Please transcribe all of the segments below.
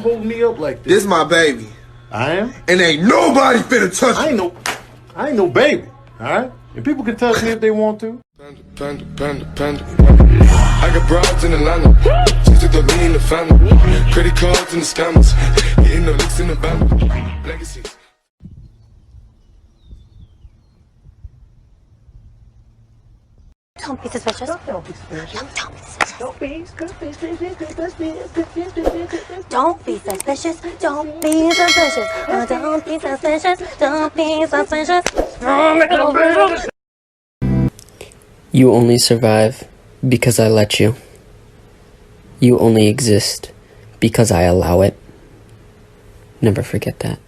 holding me up like this? This my baby. I am? And ain't nobody finna touch I me. ain't no baby, alright? And people can touch me if they want to. Panda. I got broads in Atlanta. Just took the lean in the family. Credit cards and the scammers. Getting the licks in the band. Legacies. Don't be suspicious. Don't be suspicious. Don't be suspicious. Don't be suspicious. Don't be suspicious. Don't be suspicious. Don't be suspicious. Don't be suspicious. You only survive because I let you. You only exist because I allow it. Never forget that.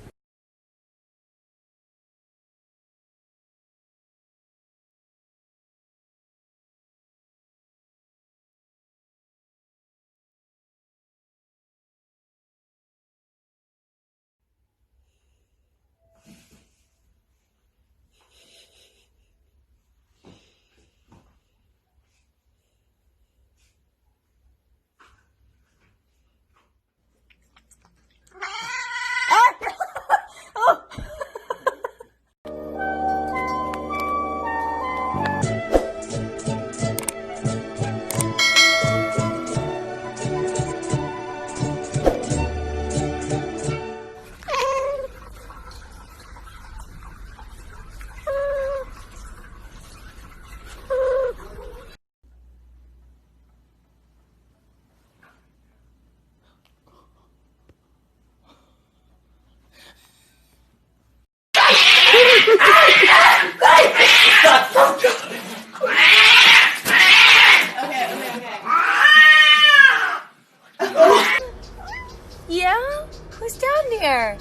Yeah? Who's down there?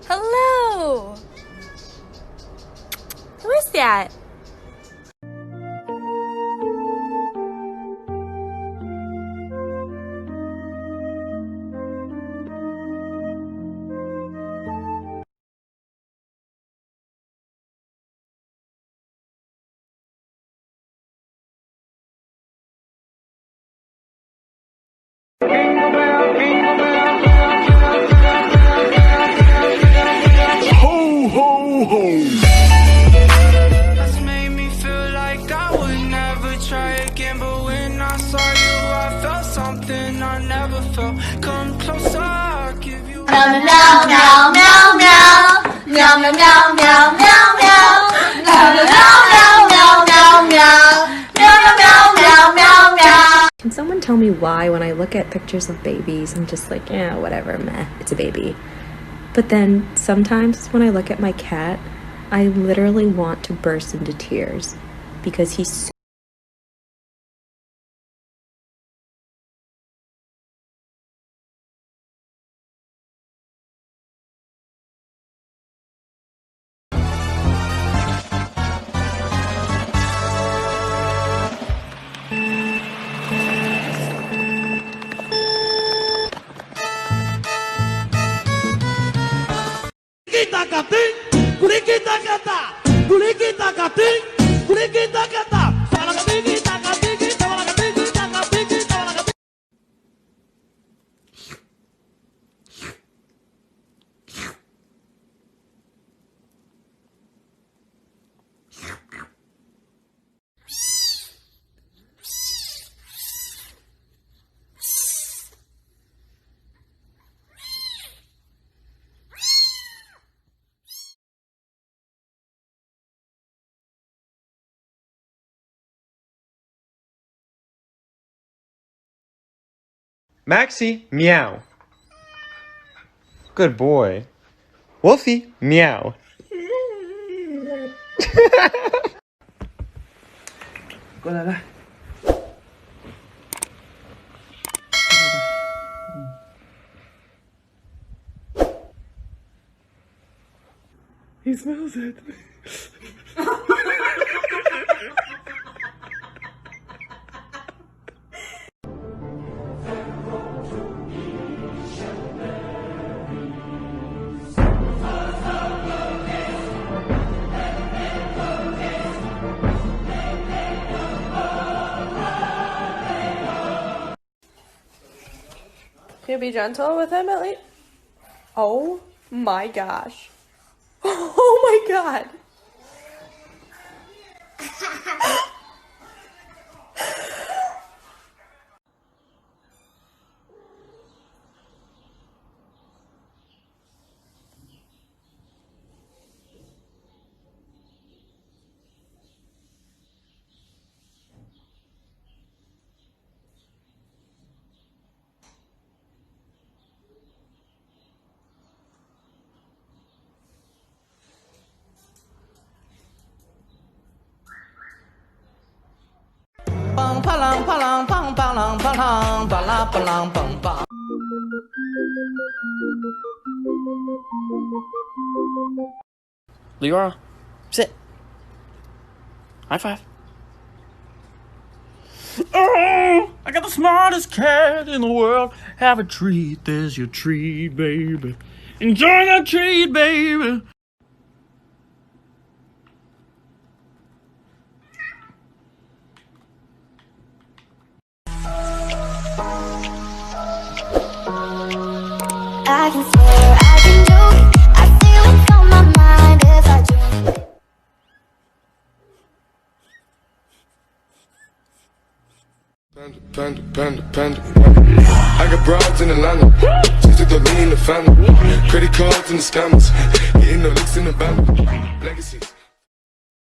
Hello? Who is that? That's made me feel like I would never try again. But when I saw you, I felt something I never felt. Come closer, I'll give you. Meow meow meow meow meow meow meow meow meow meow meow meow meow meow meow meow meow. Can someone tell me why when I look at pictures of babies, I'm just like, yeah, whatever, meh, it's a baby. But then sometimes when I look at my cat, I literally want to burst into tears because he's so Maxie, meow. Good boy. Wolfie, meow. He smells it. Can you be gentle with him at least? Oh my gosh. Oh my god. Leora, sit. High five. Oh, I got the smartest cat in the world. Have a treat, there's your treat, baby. Enjoy that treat, baby. I can swear, I can do. I see what's on my mind if I dream. Panda. I got broads in Atlanta. Just to throw me in the family. Credit cards and the scammers. Getting the licks in the band. Legacies.